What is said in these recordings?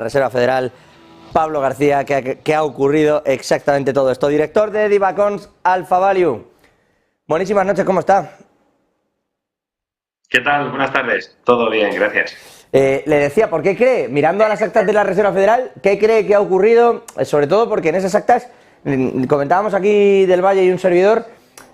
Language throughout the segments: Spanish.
Reserva Federal, Pablo García, que ha ocurrido exactamente todo esto. Director de Divacons Alpha Value. Buenísimas noches, ¿cómo está? ¿Qué tal? Buenas tardes. Todo bien, gracias. Le decía, ¿por qué cree, mirando a las actas de la Reserva Federal, qué cree que ha ocurrido? Sobre todo porque en esas actas, comentábamos aquí del Valle y un servidor,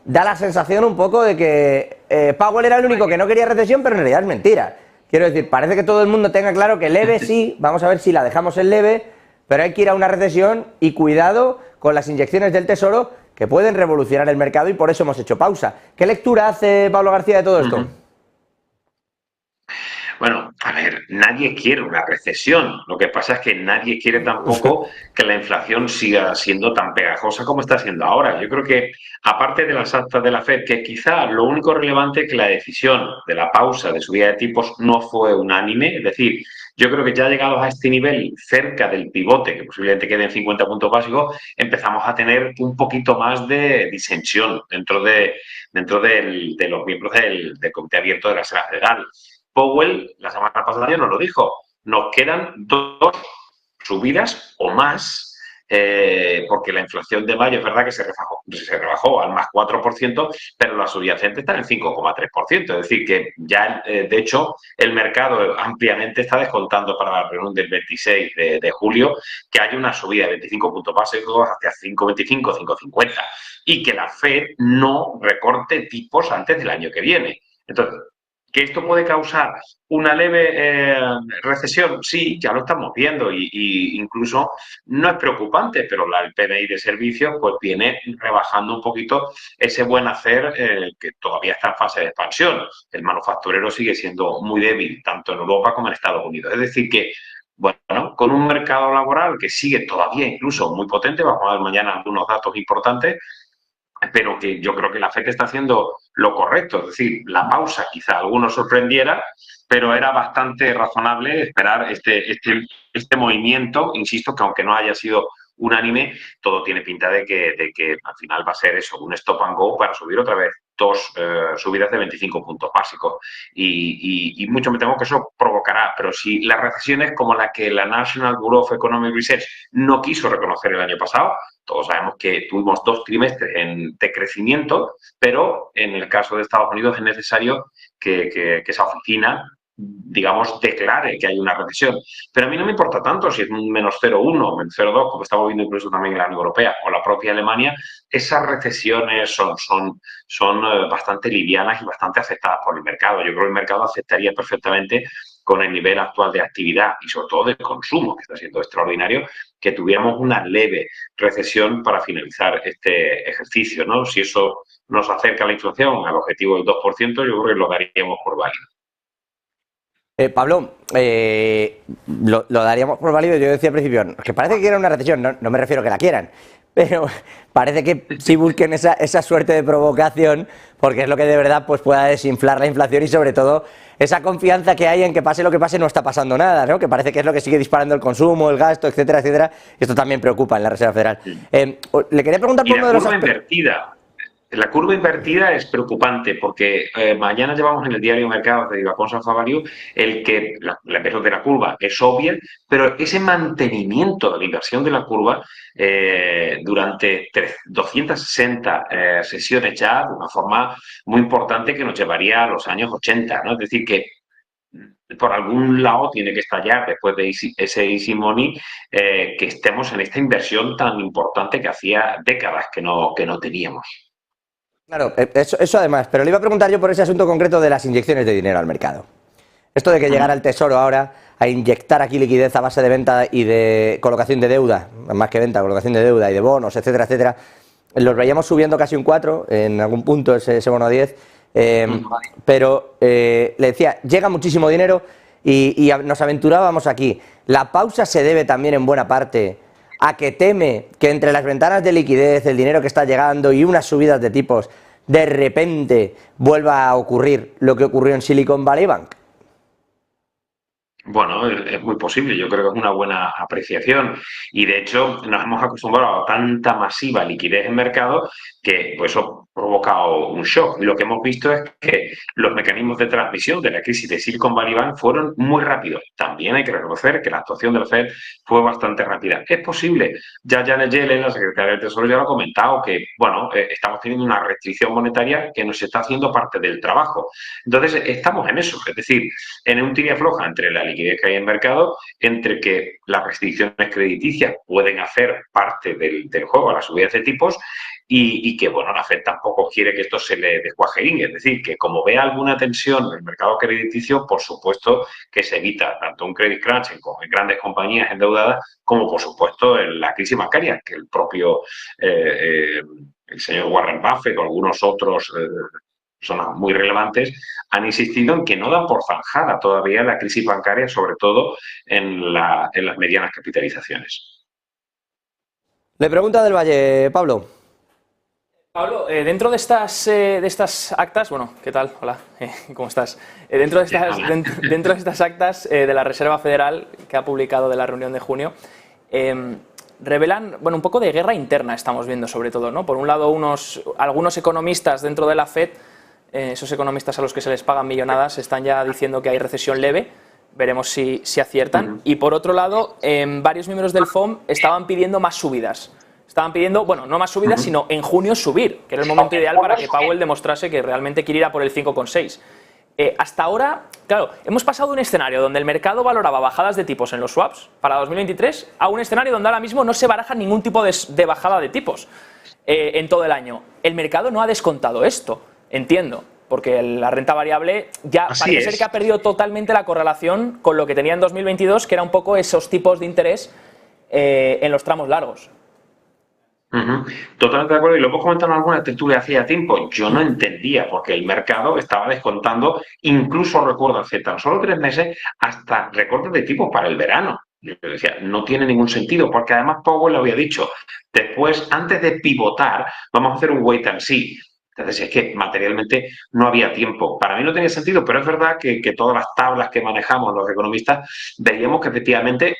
da la sensación un poco de que Powell era el único que no quería recesión, pero en realidad es mentira. Quiero decir, parece que todo el mundo tenga claro que leve sí, vamos a ver si la dejamos en leve, pero hay que ir a una recesión y cuidado con las inyecciones del Tesoro que pueden revolucionar el mercado y por eso hemos hecho pausa. ¿Qué lectura hace Pablo García de todo esto? Bueno, a ver, nadie quiere una recesión. Lo que pasa es que nadie quiere tampoco que la inflación siga siendo tan pegajosa como está siendo ahora. Yo creo que, aparte de las actas de la Fed, que quizá lo único relevante es que la decisión de la pausa de subida de tipos no fue unánime. Es decir, yo creo que ya llegados a este nivel, cerca del pivote, que posiblemente quede en 50 puntos básicos, empezamos a tener un poquito más de disensión dentro de los miembros del Comité Abierto de la Reserva Federal. Powell la semana pasada ya nos lo dijo, nos quedan 2 subidas o más, porque la inflación de mayo es verdad que se rebajó al más 4%, pero la subyacente está en 5,3%, es decir que ya, de hecho, el mercado ampliamente está descontando para la reunión del 26 de julio que haya una subida de 25 puntos básicos hacia 5,25, 5,50 y que la Fed no recorte tipos antes del año que viene. Entonces, ¿que esto puede causar una leve recesión? Sí, ya lo estamos viendo y incluso no es preocupante, pero el PMI de servicios pues viene rebajando un poquito ese buen hacer que todavía está en fase de expansión. El manufacturero sigue siendo muy débil, tanto en Europa como en Estados Unidos. Es decir que, bueno, con un mercado laboral que sigue todavía incluso muy potente, vamos a ver mañana algunos datos importantes, pero que yo creo que la Fed está haciendo lo correcto, es decir, la pausa quizá a algunos sorprendiera, pero era bastante razonable esperar este movimiento, insisto, que aunque no haya sido unánime, todo tiene pinta de que al final va a ser eso, un stop and go para subir otra vez 2 subidas de 25 puntos básicos y mucho me temo que eso provocará, pero si las recesiones como la que la National Bureau of Economic Research no quiso reconocer el año pasado, todos sabemos que tuvimos 2 trimestres de crecimiento, pero en el caso de Estados Unidos es necesario que esa oficina, digamos, declare que hay una recesión. Pero a mí no me importa tanto si es un menos 0,1, menos 0,2, como estamos viendo incluso también en la Unión Europea o la propia Alemania, esas recesiones son bastante livianas y bastante aceptadas por el mercado. Yo creo que el mercado aceptaría perfectamente con el nivel actual de actividad y sobre todo de consumo, que está siendo extraordinario, que tuviéramos una leve recesión para finalizar este ejercicio, ¿no? Si eso nos acerca a la inflación, al objetivo del 2%, yo creo que lo daríamos por válido. Pablo, lo daríamos por válido. Yo decía al principio que parece que quieren una recesión, no me refiero a que la quieran, pero parece que sí busquen esa suerte de provocación, porque es lo que de verdad pues pueda desinflar la inflación y sobre todo esa confianza que hay en que pase lo que pase no está pasando nada, ¿no? Que parece que es lo que sigue disparando el consumo, el gasto, etcétera, etcétera. Esto también preocupa en la Reserva Federal. Le quería preguntar por uno de los aspectos. La curva invertida es preocupante porque mañana llevamos en el diario Mercados de Divacons Alpha Value el que la inversión de la curva es obvia, pero ese mantenimiento de la inversión de la curva durante 260 sesiones ya, de una forma muy importante que nos llevaría a los años 80, ¿no? Es decir, que por algún lado tiene que estallar después de ese easy money que estemos en esta inversión tan importante que hacía décadas que no teníamos. Claro, eso además, pero le iba a preguntar yo por ese asunto concreto de las inyecciones de dinero al mercado. Esto de que llegara el Tesoro ahora a inyectar aquí liquidez a base de venta y de colocación de deuda, más que venta, colocación de deuda y de bonos, etcétera, etcétera, los veíamos subiendo casi un 4, en algún punto ese bono a 10, pero le decía, llega muchísimo dinero y nos aventurábamos aquí. La pausa se debe también en buena parte a que teme que entre las ventanas de liquidez, el dinero que está llegando y unas subidas de tipos, de repente vuelva a ocurrir lo que ocurrió en Silicon Valley Bank. Bueno, es muy posible, yo creo que es una buena apreciación y de hecho nos hemos acostumbrado a tanta masiva liquidez en mercado que pues, eso ha provocado un shock. Y lo que hemos visto es que los mecanismos de transmisión de la crisis de Silicon Valley Bank fueron muy rápidos. También hay que reconocer que la actuación de la Fed fue bastante rápida. Es posible, ya Janet Yellen, la secretaria del Tesoro, ya lo ha comentado, que bueno, estamos teniendo una restricción monetaria que nos está haciendo parte del trabajo. Entonces, estamos en eso, es decir, en un tira floja entre la liquidez que hay en mercado, entre que las restricciones crediticias pueden hacer parte del juego a las subidas de tipos y que, bueno, la Fed tampoco quiere que esto se le descuajerín. Es decir, que como vea alguna tensión en el mercado crediticio, por supuesto que se evita tanto un credit crunch en grandes compañías endeudadas como, por supuesto, en la crisis bancaria, que el propio el señor Warren Buffett o algunos otros personas muy relevantes han insistido en que no dan por zanjada todavía la crisis bancaria, sobre todo en las medianas capitalizaciones. Le pregunta del Valle, Pablo. Pablo, dentro de estas actas, bueno, ¿qué tal? Hola, ¿cómo estás? Dentro de estas actas de la Reserva Federal que ha publicado de la reunión de junio, revelan, bueno, un poco de guerra interna estamos viendo sobre todo, ¿no? Por un lado, algunos economistas dentro de la Fed, esos economistas a los que se les pagan millonadas, están ya diciendo que hay recesión leve, veremos si aciertan. Y por otro lado, varios miembros del FOM estaban pidiendo más subidas. Estaban pidiendo, bueno, no más subidas, sino en junio subir, que era el momento ideal para que Powell demostrase que realmente quiere ir a por el 5,6. Hasta ahora, claro, hemos pasado de un escenario donde el mercado valoraba bajadas de tipos en los swaps para 2023 a un escenario donde ahora mismo no se baraja ningún tipo de bajada de tipos en todo el año. El mercado no ha descontado esto, entiendo, porque la renta variable ya parece ser que ha perdido totalmente la correlación con lo que tenía en 2022, que era un poco esos tipos de interés en los tramos largos. Totalmente de acuerdo, y lo hemos comentado en alguna tertulia hacía tiempo. Yo no entendía porque el mercado estaba descontando, incluso recuerdo hace tan solo 3 meses, hasta recortes de tipos para el verano. Yo decía, no tiene ningún sentido, porque además Powell lo había dicho. Después, antes de pivotar, vamos a hacer un wait and see. Entonces, es que materialmente no había tiempo. Para mí no tenía sentido, pero es verdad que todas las tablas que manejamos los economistas veíamos que efectivamente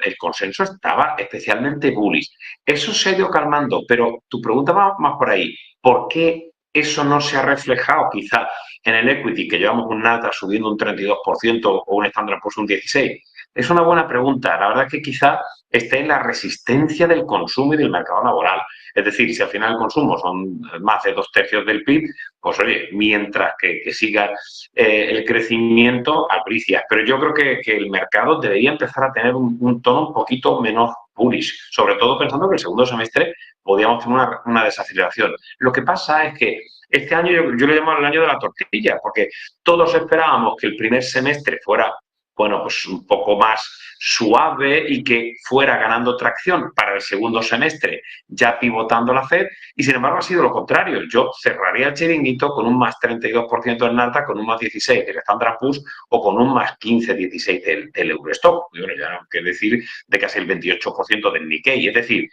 el consenso estaba especialmente bullish. Eso se ha ido calmando, pero tu pregunta va más por ahí. ¿Por qué eso no se ha reflejado quizá en el equity, que llevamos un Nasdaq subiendo un 32% o un Standard Poor's un 16%? Es una buena pregunta. La verdad es que quizá esté en la resistencia del consumo y del mercado laboral. Es decir, si al final el consumo son más de 2/3 del PIB, pues oye, mientras que siga el crecimiento, albricias. Pero yo creo que el mercado debería empezar a tener un tono un poquito menos bullish, sobre todo pensando que el segundo semestre podíamos tener una desaceleración. Lo que pasa es que este año yo le llamo el año de la tortilla, porque todos esperábamos que el primer semestre fuera, bueno, pues un poco más suave y que fuera ganando tracción para el segundo semestre, ya pivotando la Fed, y sin embargo ha sido lo contrario. Yo cerraría el chiringuito con un más 32% del Nasdaq, con un más 16% del Standard Poor's o con un más 15-16% del Eurostock. Y bueno, ya no hay que decir de casi el 28% del Nikkei. Es decir,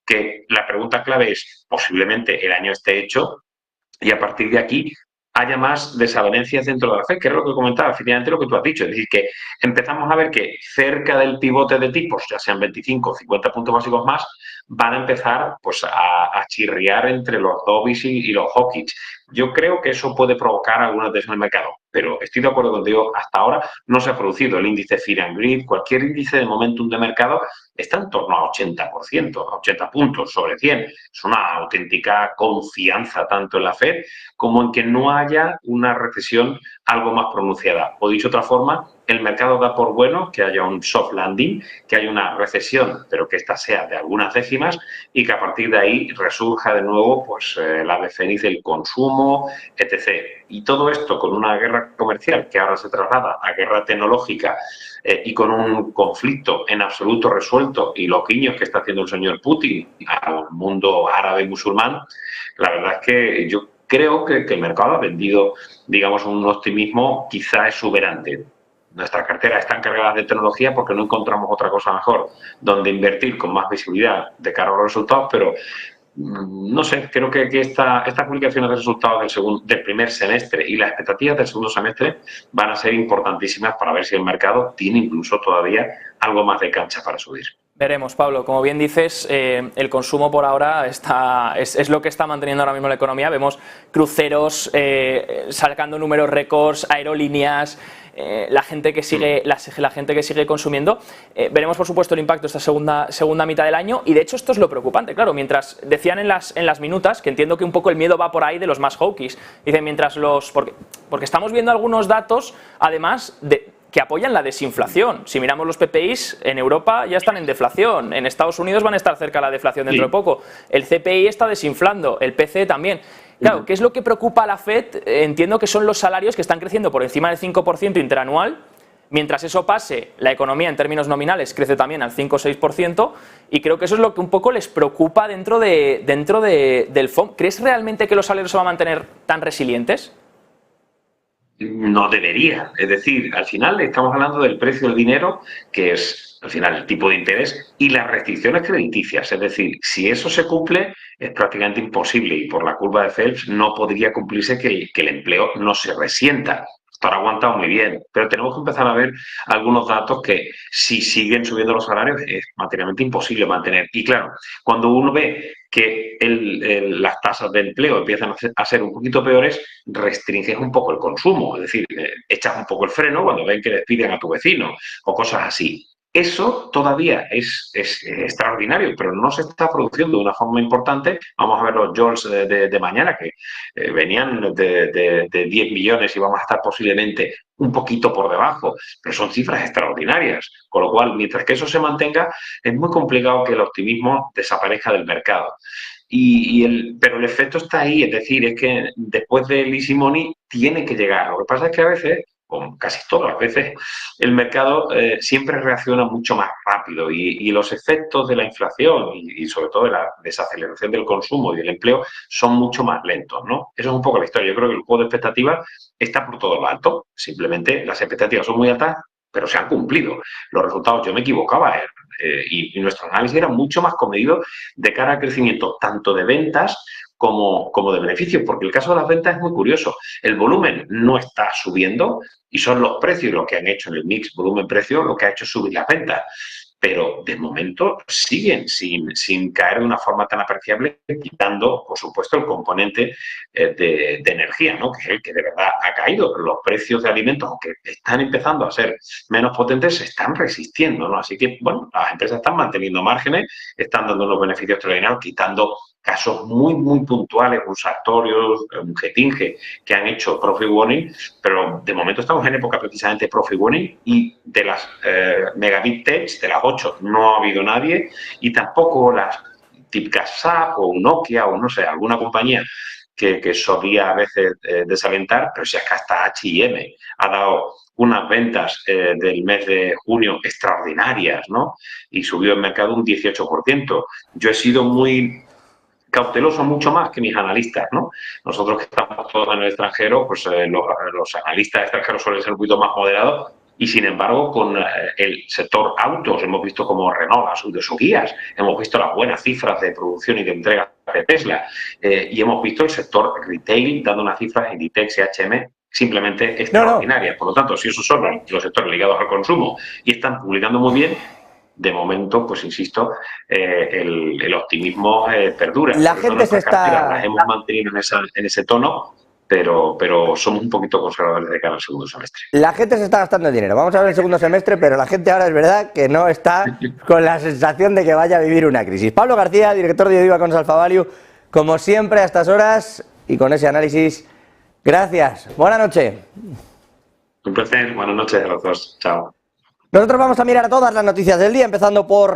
que la pregunta clave es, posiblemente el año esté hecho y a partir de aquí haya más desavenencias dentro de la Fed, que es lo que comentaba, efectivamente lo que tú has dicho. Es decir, que empezamos a ver que cerca del pivote de tipos, ya sean 25 o 50 puntos básicos más, van a empezar pues, a chirriar entre los Dobbies y los Hawkins. Yo creo que eso puede provocar alguna tensión en el mercado, pero estoy de acuerdo contigo, hasta ahora no se ha producido el índice Fear and Greed, cualquier índice de momentum de mercado está en torno a 80%, a 80 puntos sobre 100. Es una auténtica confianza tanto en la Fed como en que no haya una recesión algo más pronunciada. O dicho de otra forma, el mercado da por bueno que haya un soft landing, que haya una recesión, pero que esta sea de algunas décimas y que a partir de ahí resurja de nuevo pues, la ave fénix del consumo, etc. Y todo esto con una guerra comercial que ahora se traslada a guerra tecnológica y con un conflicto en absoluto resuelto y los guiños que está haciendo el señor Putin al mundo árabe y musulmán, la verdad es que yo creo que el mercado ha vendido, digamos, un optimismo quizá exuberante. Nuestras carteras están cargadas de tecnología porque no encontramos otra cosa mejor donde invertir con más visibilidad de cara a los resultados, pero no sé, creo que estas publicaciones de resultados del primer semestre y las expectativas del segundo semestre van a ser importantísimas para ver si el mercado tiene incluso todavía algo más de cancha para subir. Veremos, Pablo. Como bien dices, el consumo por ahora es lo que está manteniendo ahora mismo la economía. Vemos cruceros sacando números récords, aerolíneas, la gente que sigue consumiendo. Veremos, por supuesto, el impacto esta segunda mitad del año, y de hecho esto es lo preocupante. Claro, mientras decían en las minutas, que entiendo que un poco el miedo va por ahí de los más hawkish, dicen mientras porque estamos viendo algunos datos, además que apoyan la desinflación. Si miramos los PPIs, en Europa ya están en deflación, en Estados Unidos van a estar cerca de la deflación dentro de poco, el CPI está desinflando, el PCE también. Claro, ¿qué es lo que preocupa a la FED? Entiendo que son los salarios que están creciendo por encima del 5% interanual. Mientras eso pase, la economía en términos nominales crece también al 5 o 6%, y creo que eso es lo que un poco les preocupa dentro del FOM. ¿Crees realmente que los salarios se van a mantener tan resilientes? No debería. Es decir, al final estamos hablando del precio del dinero, que es al final el tipo de interés, y las restricciones crediticias. Es decir, si eso se cumple, es prácticamente imposible, y por la curva de Phelps no podría cumplirse que el empleo no se resienta. Esto ha aguantado muy bien, pero tenemos que empezar a ver algunos datos que, si siguen subiendo los salarios, es materialmente imposible mantener. Y claro, cuando uno ve que las tasas de empleo empiezan a ser un poquito peores, restringes un poco el consumo, es decir, echas un poco el freno cuando ven que despiden a tu vecino o cosas así. Eso todavía es extraordinario, pero no se está produciendo de una forma importante. Vamos a ver los JOLTS de mañana, que venían de 10 millones y vamos a estar posiblemente un poquito por debajo, pero son cifras extraordinarias. Con lo cual, mientras que eso se mantenga, es muy complicado que el optimismo desaparezca del mercado. Pero el efecto está ahí, es decir, es que después del easy money tiene que llegar. Lo que pasa es que a veces, como casi todas las veces, el mercado siempre reacciona mucho más rápido, y los efectos de la inflación y sobre todo de la desaceleración del consumo y del empleo son mucho más lentos, ¿no? Eso es un poco la historia. Yo creo que el juego de expectativas está por todo lo alto. Simplemente las expectativas son muy altas, pero se han cumplido. Los resultados, yo me equivocaba, y nuestro análisis era mucho más comedido de cara al crecimiento tanto de ventas como de beneficios, porque el caso de las ventas es muy curioso. El volumen no está subiendo y son los precios los que han hecho en el mix volumen-precio lo que ha hecho subir las ventas. Pero de momento siguen sin caer de una forma tan apreciable, quitando, por supuesto, el componente de energía, ¿no? Que es el que de verdad ha caído. Los precios de alimentos, aunque están empezando a ser menos potentes, se están resistiendo, ¿no? Así que, bueno, las empresas están manteniendo márgenes, están dando unos beneficios extraordinarios, quitando casos muy, muy puntuales, un Sartorius, un Getinge, que han hecho profit warning, pero de momento estamos en época precisamente profit warning, y de las megabit techs, de las 8, no ha habido nadie, y tampoco las típicas SAP o Nokia o no sé, alguna compañía que solía a veces desalentar, pero si es que hasta H&M ha dado unas ventas del mes de junio extraordinarias, ¿no? Y subió el mercado un 18%. Yo he sido muy cauteloso, mucho más que mis analistas, ¿no? Nosotros que estamos todos en el extranjero, pues los analistas extranjeros suelen ser un poquito más moderados, y sin embargo con el sector autos hemos visto como Renault ha subido sus guías, hemos visto las buenas cifras de producción y de entrega de Tesla, y hemos visto el sector retail dando unas cifras en Inditex y H&M simplemente extraordinarias. Por lo tanto, si esos son los sectores ligados al consumo y están publicando muy bien, de momento, pues insisto, el optimismo perdura. La gente se está... Las hemos mantenido en ese tono, pero somos un poquito conservadores de cara al segundo semestre. La gente se está gastando el dinero. Vamos a ver el segundo semestre, pero la gente ahora es verdad que no está con la sensación de que vaya a vivir una crisis. Pablo García, director de Odiva con Alfa Value, como siempre a estas horas y con ese análisis. Gracias. Buenas noches. Un placer. Buenas noches a los dos. Chao. Nosotros vamos a mirar a todas las noticias del día, empezando por